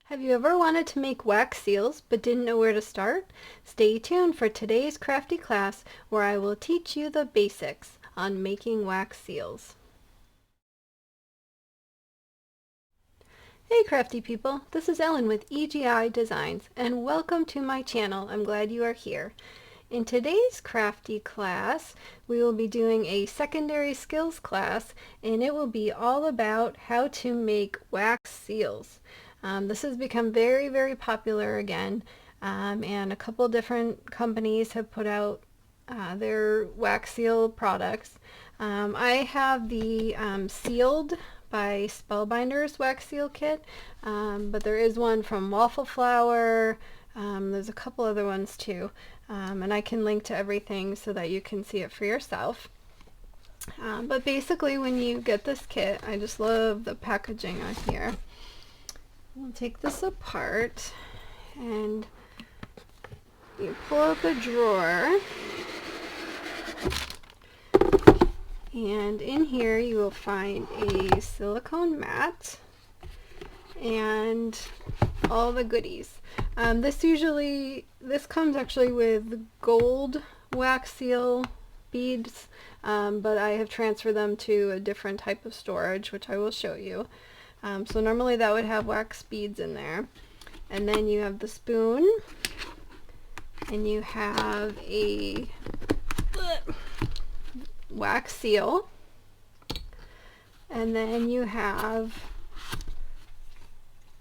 Have you ever wanted to make wax seals but didn't know where to start? Stay tuned for today's crafty class where I will teach you the basics on making wax seals. Hey crafty people, this is Ellen with EGI Designs and welcome to my channel. I'm glad you are here. In today's crafty class, we will be doing a secondary skills class and it will be all about how to make wax seals. This has become very, very popular again, and a couple different companies have put out their wax seal products. I have the Sealed by Spellbinders wax seal kit, but there is one from Waffle Flower. There's a couple other ones too, and I can link to everything so that you can see it for yourself. But basically when you get this kit, I just love the packaging on here. We'll take this apart and you pull out the drawer, and in here you will find a silicone mat and all the goodies. This comes actually with gold wax seal beads, but I have transferred them to a different type of storage, which I will show you. So normally that would have wax beads in there. And then you have the spoon, and you have a wax seal, and then you have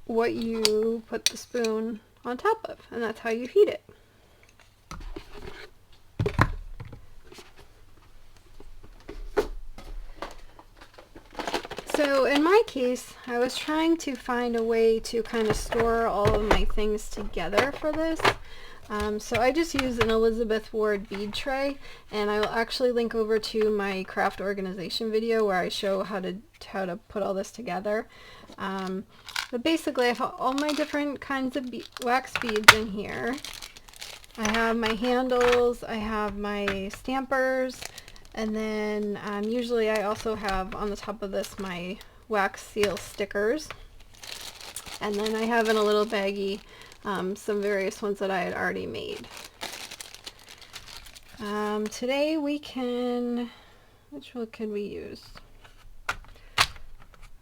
what you put the spoon on top of, and that's how you heat it. So in my case, I was trying to find a way to kind of store all of my things together for this. So I just used an Elizabeth Ward bead tray, and I will actually link over to my craft organization video where I show how to put all this together. But basically I have all my different kinds of wax beads in here. I have my handles, I have my stampers, and then usually I also have on the top of this my wax seal stickers. And then I have in a little baggie some various ones that I had already made. Today we can, which one could we use?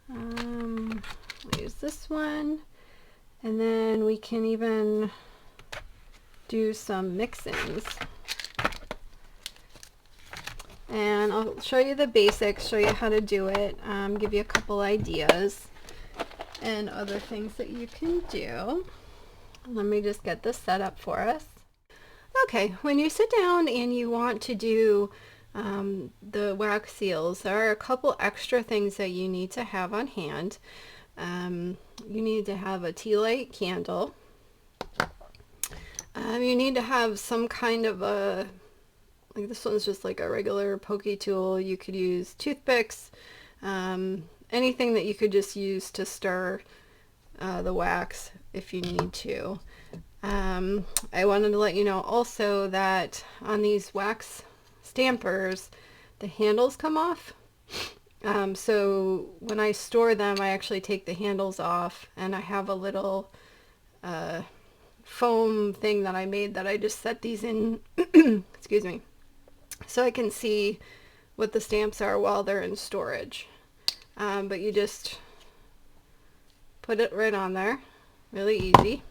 We'll use this one, and then we can even do some mix-ins. And I'll show you the basics, show you how to do it, give you a couple ideas and other things that you can do. Let me just get this set up for us. Okay, when you sit down and you want to do the wax seals, there are a couple extra things that you need to have on hand. You need to have a tea light candle. You need to have some kind of a, like this one's just like a regular pokey tool. You could use toothpicks, anything that you could just use to stir the wax if you need to. I wanted to let you know also that on these wax stampers, the handles come off. So when I store them, I actually take the handles off, and I have a little foam thing that I made that I just set these in, excuse me, so I can see what the stamps are while they're in storage. But you just put it right on there, really easy.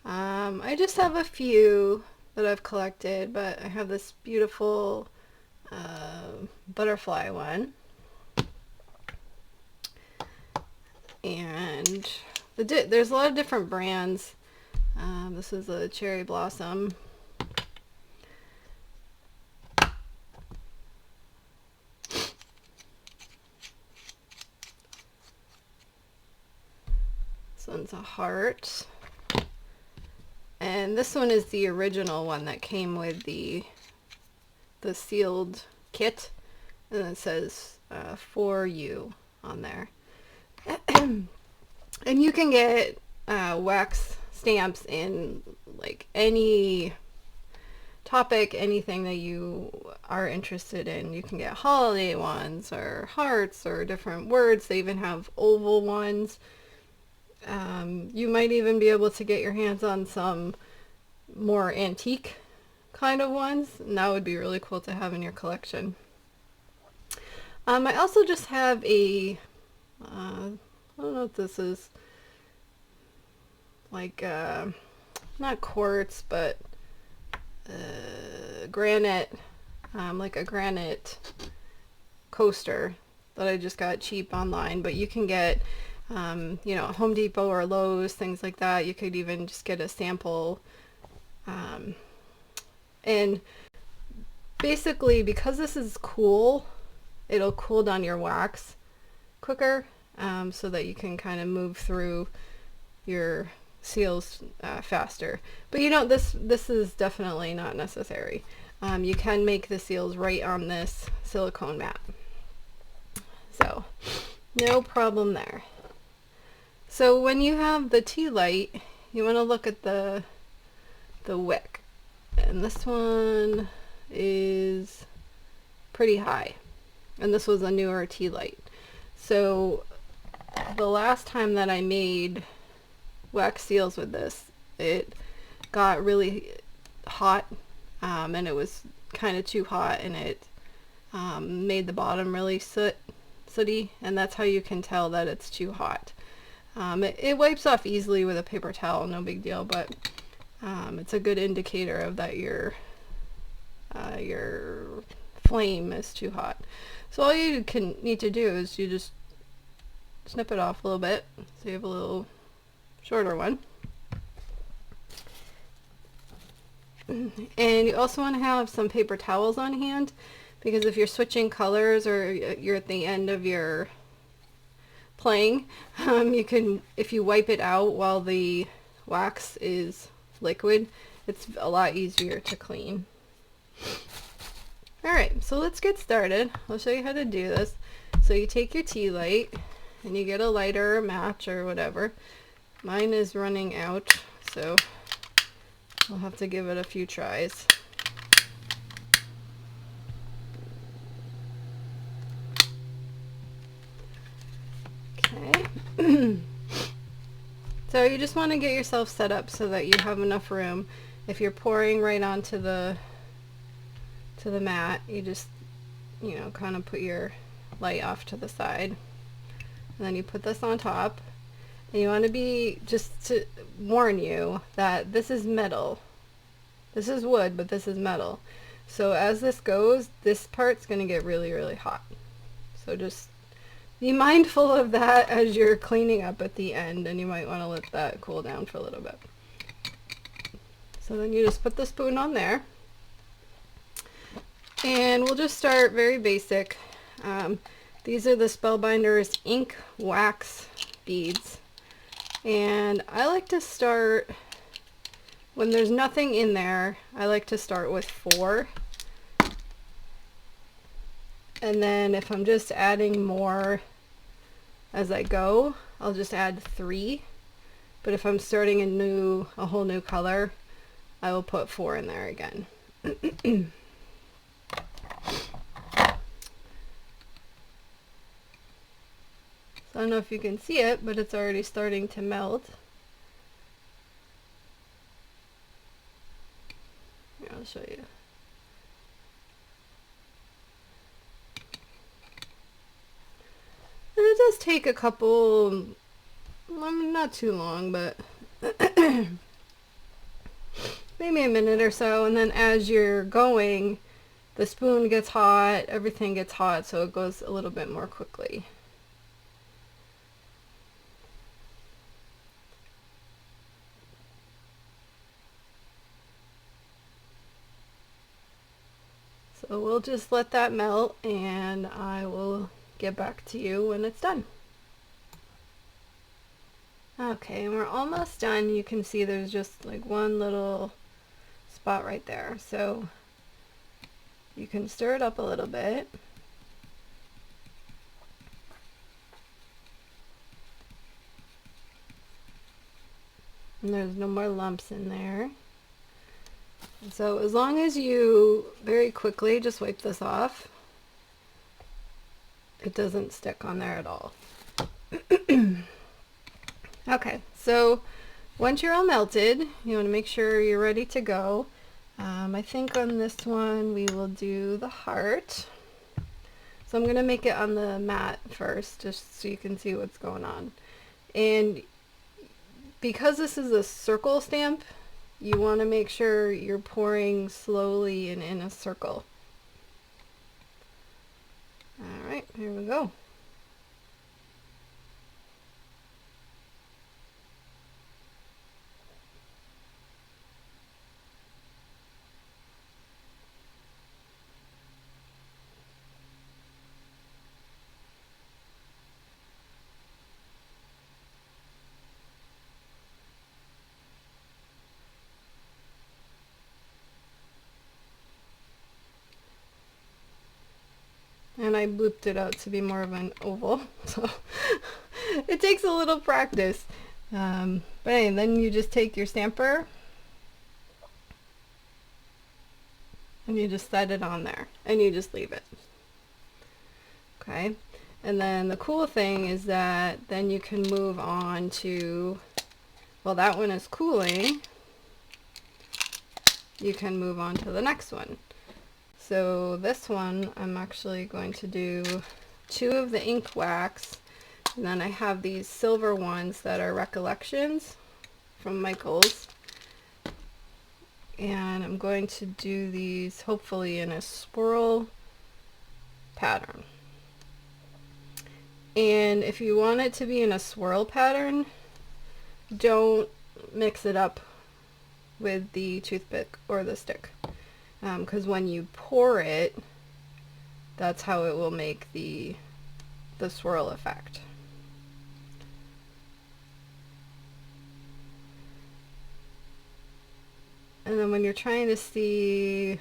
I just have a few that I've collected, but I have this beautiful butterfly one, and there's a lot of different brands. This is a cherry blossom. This one's a heart, and this one is the original one that came with the sealed kit, and it says for you on there. And you can get wax stamps in like any topic, anything that you are interested in. You can get holiday ones or hearts or different words. They even have oval ones. You might even be able to get your hands on some more antique kind of ones, and that would be really cool to have in your collection. I also just have a, I don't know what this is, like, not quartz, but granite, like a granite coaster that I just got cheap online, but you can get, you know, Home Depot or Lowe's, things like that. You could even just get a sample, and basically because this is cool, it'll cool down your wax quicker, so that you can kind of move through your seals faster. But you know, this is definitely not necessary. You can make the seals right on this silicone mat, so no problem there. So when you have the tea light, you want to look at the wick, and this one is pretty high, and this was a newer tea light. So the last time that I made wax seals with this, it got really hot, and it was kind of too hot, and it made the bottom really sooty, and that's how you can tell that it's too hot. It wipes off easily with a paper towel, no big deal, but it's a good indicator of that your flame is too hot. So all you need to do is you just snip it off a little bit, so you have a little shorter one. And you also want to have some paper towels on hand, because if you're switching colors or you're at the end of your playing, you can, if you wipe it out while the wax is liquid, it's a lot easier to clean. Alright, so let's get started. I'll show you how to do this. So you take your tea light and you get a lighter or a match or whatever. Mine is running out, so I'll have to give it a few tries. Okay. So you just want to get yourself set up so that you have enough room. If you're pouring right onto the mat, you just, you know, kind of put your light off to the side, and then you put this on top. And you want to be, just to warn you that this is metal. This is wood, but this is metal. So as this goes, this part's going to get really, really hot. So just be mindful of that as you're cleaning up at the end, and you might want to let that cool down for a little bit. So then you just put the spoon on there, and we'll just start very basic. These are the Spellbinders ink wax beads, and I like to start, when there's nothing in there, I like to start with 4. And then if I'm just adding more as I go, I'll just add 3. But if I'm starting a whole new color, I will put 4 in there again. So I don't know if you can see it, but it's already starting to melt. Here, I'll show you. And it does take a couple, not too long, but maybe a minute or so. And then as you're going, the spoon gets hot, everything gets hot, so it goes a little bit more quickly. So we'll just let that melt, and I will get back to you when it's done. Okay, and we're almost done. You can see there's just like one little spot right there. So you can stir it up a little bit. And there's no more lumps in there. So as long as you very quickly just wipe this off, it doesn't stick on there at all. Okay, so once you're all melted, you want to make sure you're ready to go. I think on this one we will do the heart. So I'm going to make it on the mat first, just so you can see what's going on. And because this is a circle stamp, you want to make sure you're pouring slowly and in a circle. Alright, here we go. And I blooped it out to be more of an oval, so it takes a little practice. But anyway, then you just take your stamper and you just set it on there and you just leave it. Okay, and then the cool thing is that then you can move on to, while that one is cooling, you can move on to the next one. So this one, I'm actually going to do 2 of the ink wax, and then I have these silver ones that are Recollections from Michaels, and I'm going to do these hopefully in a swirl pattern. And if you want it to be in a swirl pattern, don't mix it up with the toothpick or the stick. Because when you pour it, that's how it will make the swirl effect. And then when you're trying to see,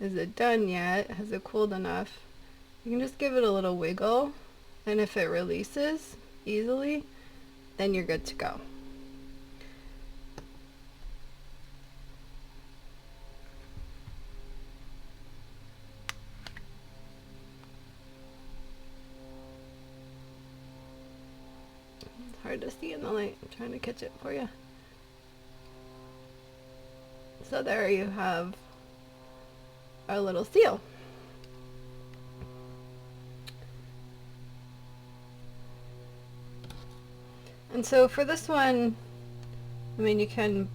is it done yet? Has it cooled enough? You can just give it a little wiggle, and if it releases easily, then you're good to go. Hard to see in the light. I'm trying to catch it for you. So there you have our little seal. And so for this one, I mean, you can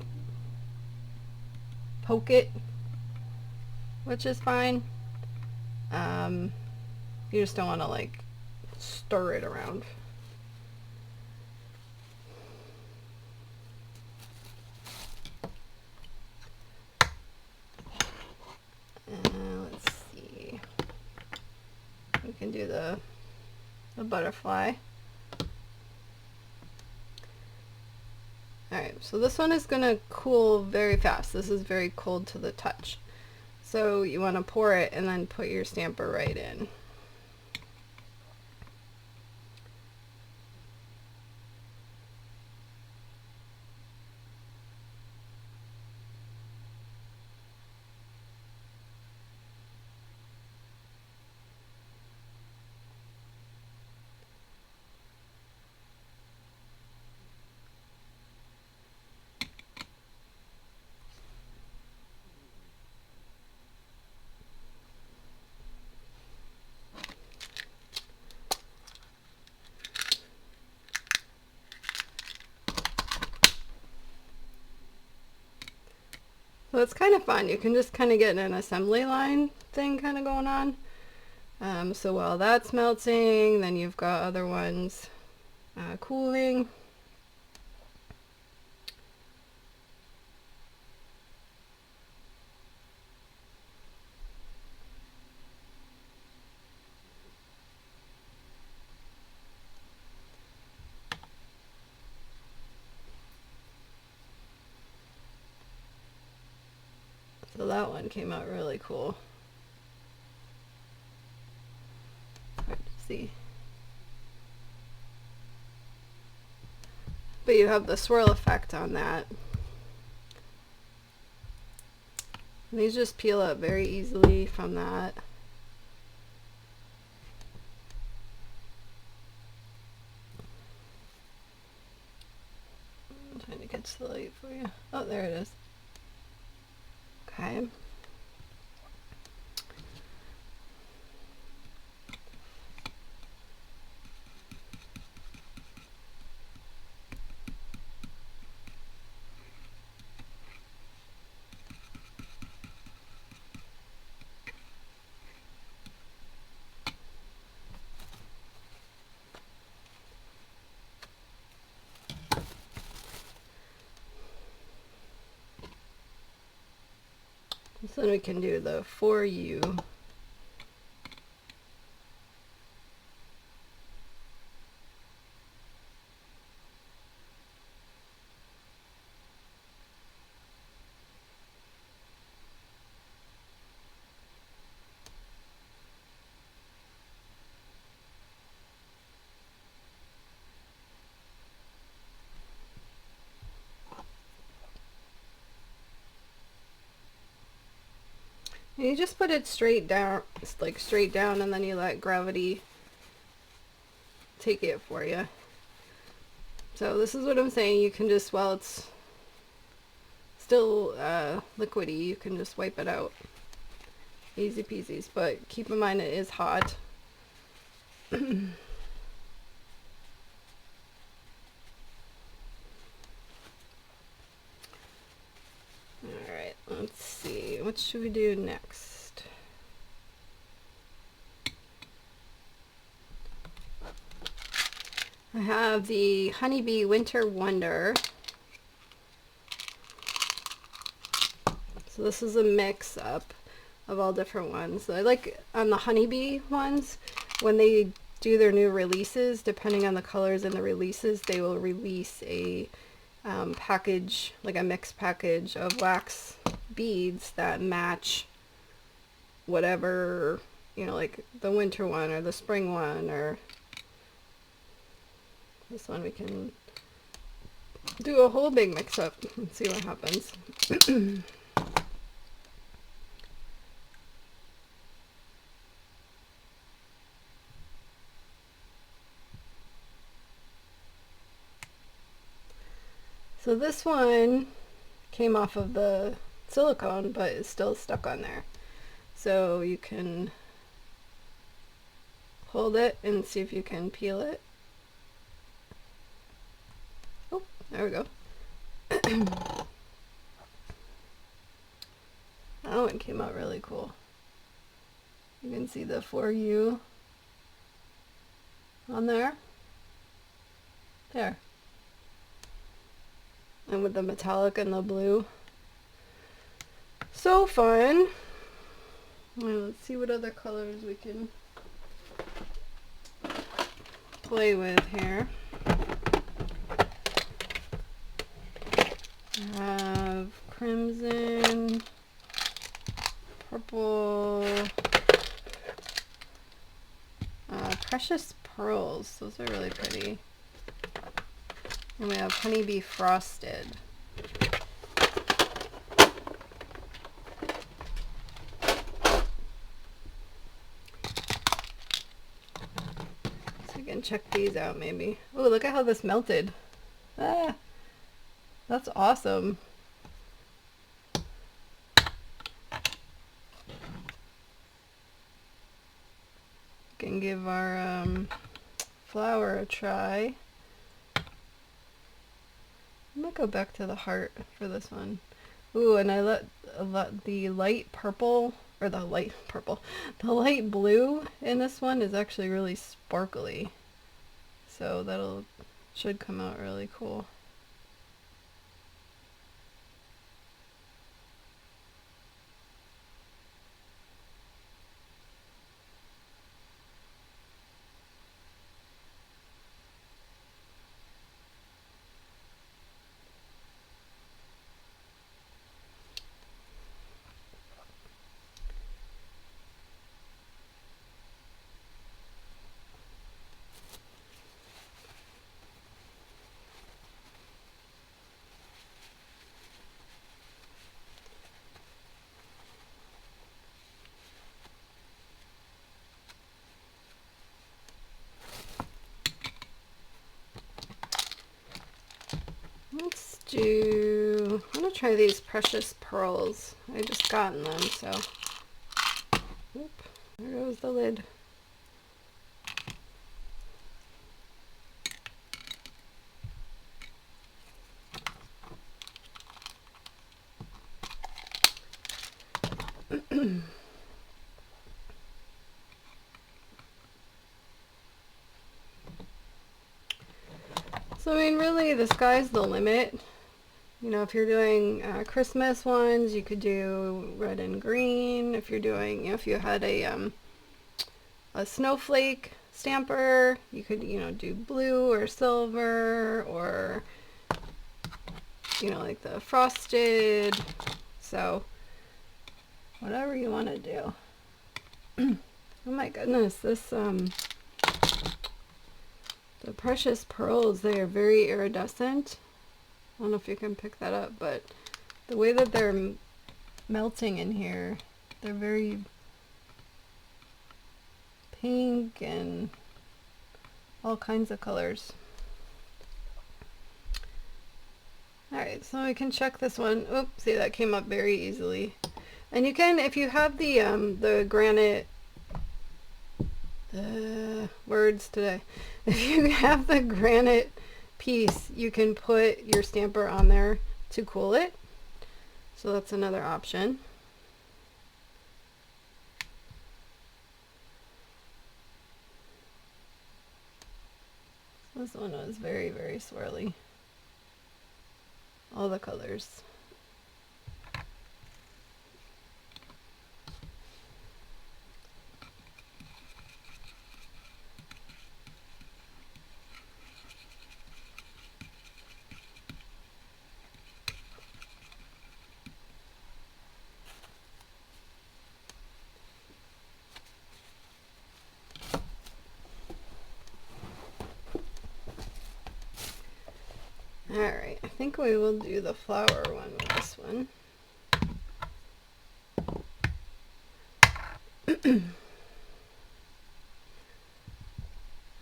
poke it, which is fine. You just don't want to like stir it around. Let's see. We can do the butterfly. Alright, so this one is going to cool very fast. This is very cold to the touch. So you want to pour it and then put your stamper right in. So it's kind of fun. You can just kind of get an assembly line thing kind of going on. So while that's melting, then you've got other ones cooling. So that one came out really cool. Hard to see. But you have the swirl effect on that. And these just peel up very easily from that. trying to catch the light for you. Oh, there it is. Okay. So then we can do the for you. And you just put it straight down, like straight down, and then you let gravity take it for you. So this is what I'm saying. You can just, while it's still liquidy, you can just wipe it out. Easy peasies, but keep in mind it is hot. Alright, let's see. What should we do next? I have the Honeybee Winter Wonder. So this is a mix up of all different ones. So I like on the Honeybee ones, when they do their new releases, depending on the colors in the releases, they will release a package, like a mixed package of wax beads that match whatever, you know, like the winter one or the spring one, or this one. We can do a whole big mix up and see what happens. So this one came off of the silicone, but it's still stuck on there. So you can hold it and see if you can peel it. Oh, there we go. That one came out really cool. You can see the For You on there. There. And with the metallic and the blue. So fun. Well, let's see what other colors we can play with here. I have crimson, purple, precious pearls. Those are really pretty. And we have Honeybee Frosted. So you can check these out maybe. Oh, look at how this melted. Ah, that's awesome. Can give our flower a try. I'm gonna go back to the heart for this one. Ooh, and I let the light purple, or the light purple, the light blue in this one is actually really sparkly. So should come out really cool. I'm gonna try these precious pearls. I just gotten them, so. Oop, there goes the lid. So I mean, really, the sky's the limit. You know, if you're doing Christmas ones, you could do red and green. If you're doing, you know, if you had a snowflake stamper, you could, you know, do blue or silver, or, you know, like the frosted. So whatever you want to do. Oh my goodness, this the precious pearls, they are very iridescent. I don't know if you can pick that up, but the way that they're melting in here, they're very pink and all kinds of colors. Alright, so we can check this one. Oops, see, that came up very easily. And you can, if you have the granite, words today, if you have the granite piece, you can put your stamper on there to cool it. So that's another option. This one was very, very swirly. All the colors. Alright, I think we will do the flower one with this one.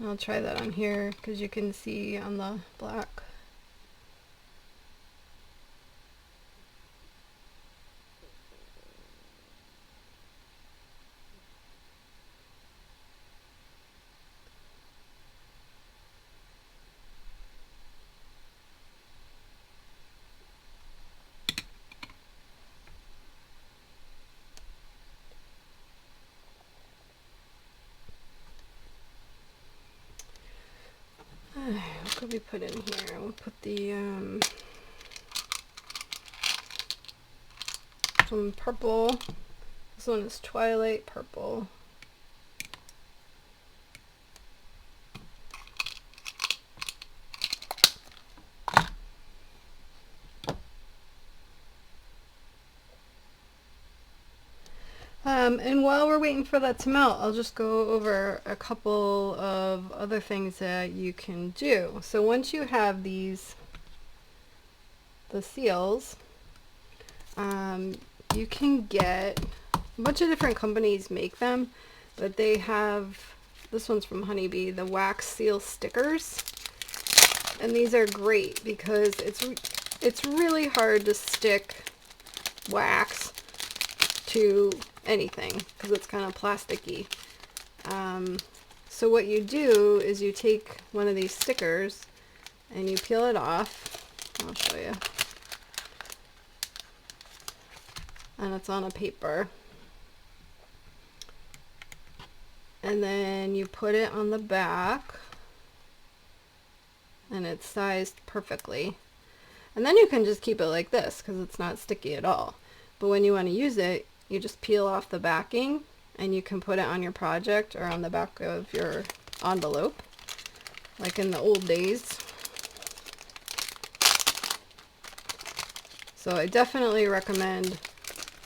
I'll try that on here because you can see on the black. What could we put in here? We'll put the some purple. This one is Twilight Purple. And while we're waiting for that to melt, I'll just go over a couple of other things that you can do. So once you have these, the seals, you can get, a bunch of different companies make them, but they have, this one's from Honeybee, the wax seal stickers. And these are great because it's really hard to stick wax to anything because it's kind of plasticky. So what you do is you take one of these stickers and you peel it off. I'll show you. And it's on a paper. And then you put it on the back and it's sized perfectly. And then you can just keep it like this because it's not sticky at all. But when you want to use it, you just peel off the backing and you can put it on your project or on the back of your envelope, like in the old days. So I definitely recommend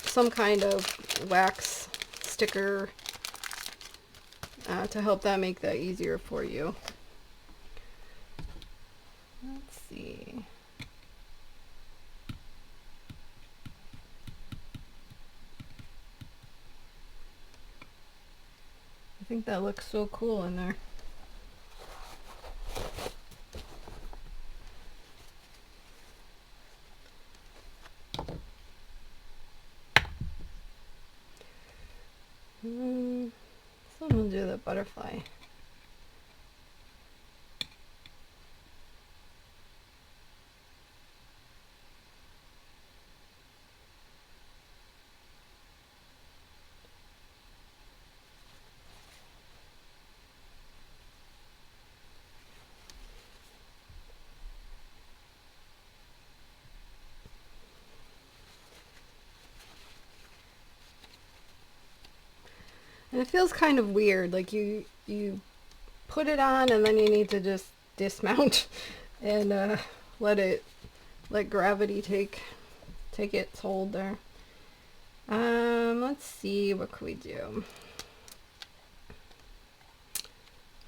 some kind of wax sticker to help that make that easier for you. Let's see. I think that looks so cool in there. do the butterfly. And it feels kind of weird, like you put it on and then you need to just dismount and let gravity take its hold there. Let's see, what could we do? I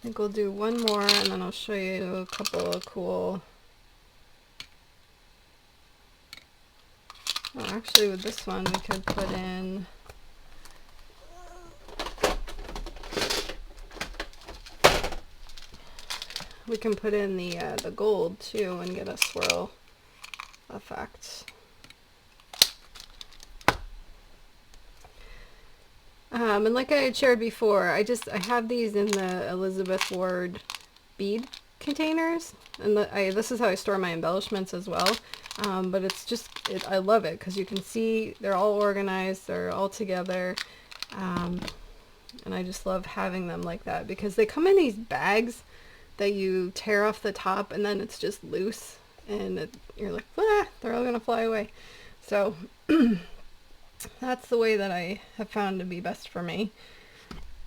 think we'll do one more and then I'll show you a couple of cool. Oh, actually with this one we could put in the gold too and get a swirl effect. And like I had shared before, I have these in the Elizabeth Ward bead containers, and this is how I store my embellishments as well. But I love it because you can see they're all organized, they're all together, and I just love having them like that because they come in these bags that you tear off the top and then it's just loose and you're like, ah, they're all gonna fly away. So that's the way that I have found to be best for me.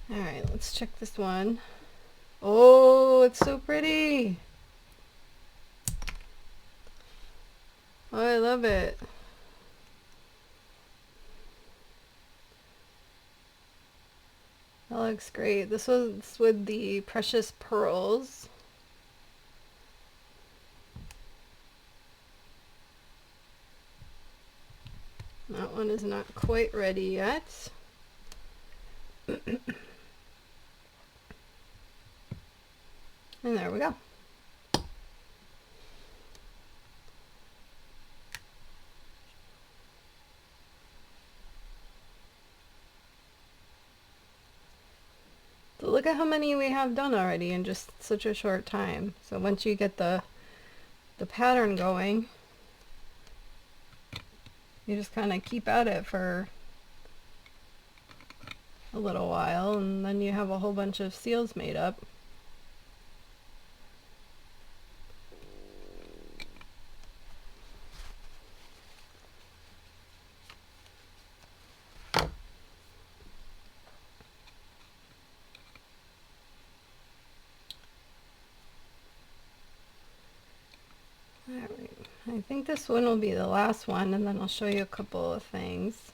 All right, let's check this one. Oh, it's so pretty. Oh, I love it. That looks great. This was with the precious pearls. That one is not quite ready yet. And there we go. So look at how many we have done already in just such a short time. So once you get the pattern going, you just kind of keep at it for a little while and then you have a whole bunch of seals made up. Alright, I think this one will be the last one and then I'll show you a couple of things.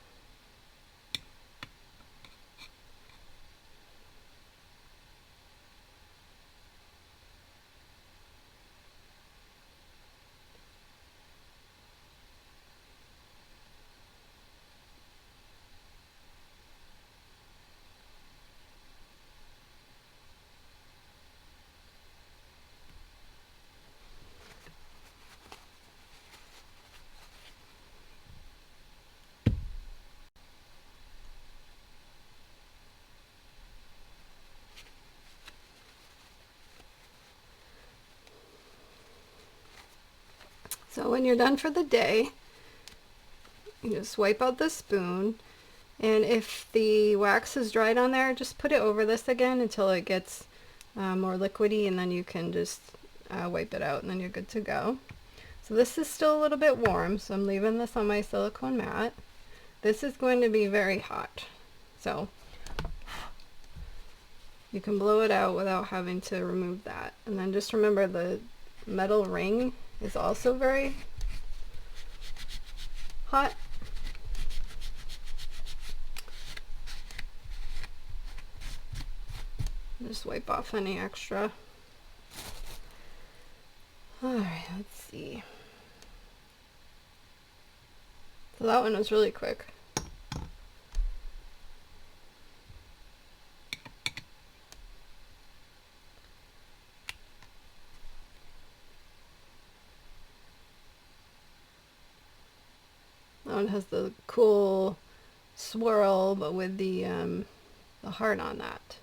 So when you're done for the day, you just wipe out the spoon, and if the wax is dried on there, just put it over this again until it gets more liquidy, and then you can just wipe it out and then you're good to go. So this is still a little bit warm, so I'm leaving this on my silicone mat. This is going to be very hot, so you can blow it out without having to remove that. And then just remember the metal ring is also very hot. Just wipe off any extra. Alright, let's see. So that one was really quick. That one has the cool swirl, but with the heart on that.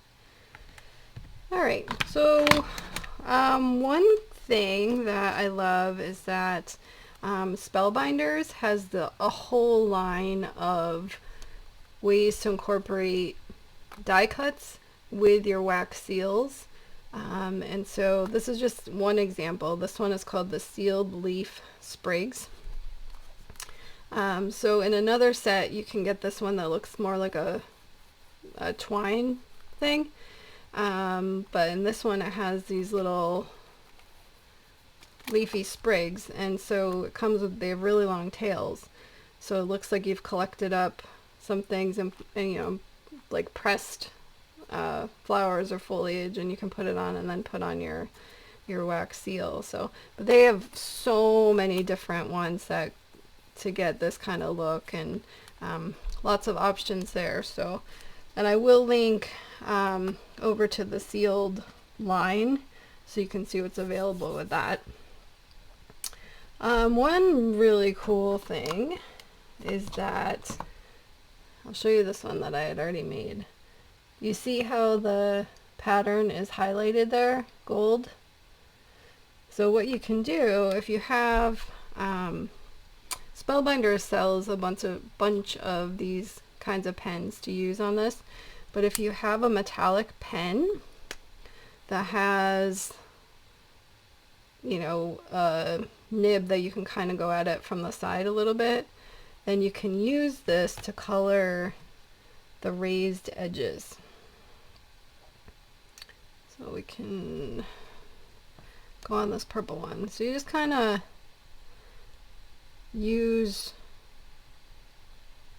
Alright, so one thing that I love is that Spellbinders has a whole line of ways to incorporate die cuts with your wax seals. And so this is just one example. This one is called the Sealed Leaf Sprigs. So in another set you can get this one that looks more like a twine thing. But in this one it has these little leafy sprigs, and so it comes with, they have really long tails, so it looks like you've collected up some things and you know, like pressed flowers or foliage, and you can put it on and then put on your wax seal. So, but they have so many different ones that to get this kind of look, and lots of options there. So, and I will link over to the sealed line so you can see what's available with that. One really cool thing is that, I'll show you this one that I had already made. You see how the pattern is highlighted there, gold? So what you can do, if you have, Spellbinders sells a bunch of these kinds of pens to use on this, but if you have a metallic pen that has, you know, a nib that you can kind of go at it from the side a little bit, then you can use this to color the raised edges. So we can go on this purple one. So you just kind of use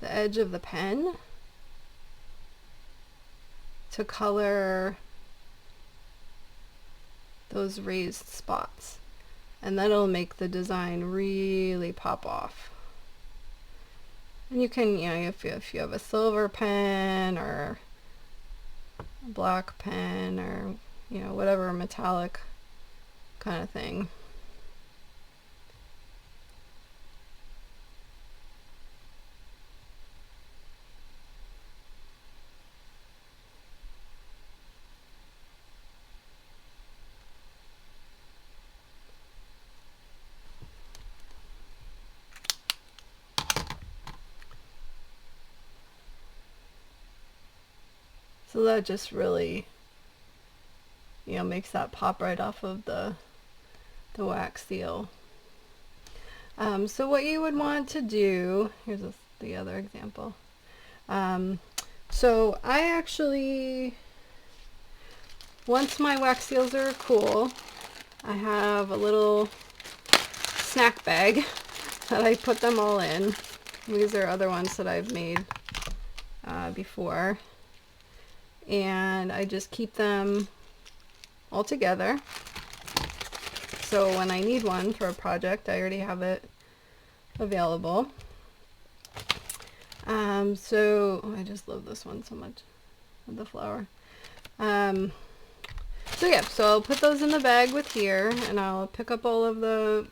the edge of the pen to color those raised spots, and that'll make the design really pop off. And you can, you know, if you have a silver pen or a black pen or, you know, whatever metallic kind of thing. So that just really, you know, makes that pop right off of the wax seal. So what you would want to do, here's the other example. So I actually, once my wax seals are cool, I have a little snack bag that I put them all in. These are other ones that I've made before. And I just keep them all together. So when I need one for a project, I already have it available. So I just love this one so much with the flower. So yeah, so I'll put those in the bag with here, and I'll pick up all of the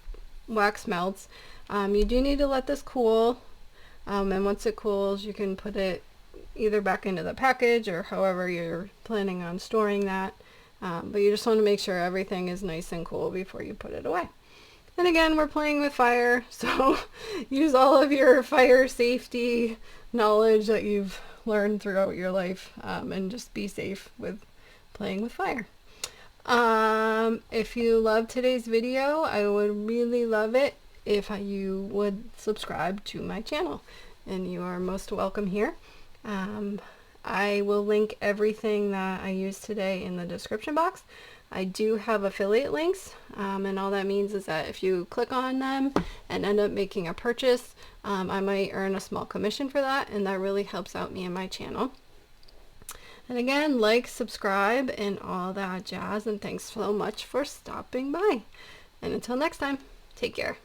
wax melts. You do need to let this cool, and once it cools, you can put it either back into the package or however you're planning on storing that. But you just want to make sure everything is nice and cool before you put it away. And again, we're playing with fire, so use all of your fire safety knowledge that you've learned throughout your life, and just be safe with playing with fire. If you love today's video, I would really love it if you would subscribe to my channel, and you are most welcome here. I will link everything that I used today in the description box. I do have affiliate links, and all that means is that if you click on them and end up making a purchase, I might earn a small commission for that, and that really helps out me and my channel. And again, like, subscribe, and all that jazz, and thanks so much for stopping by. And until next time, take care.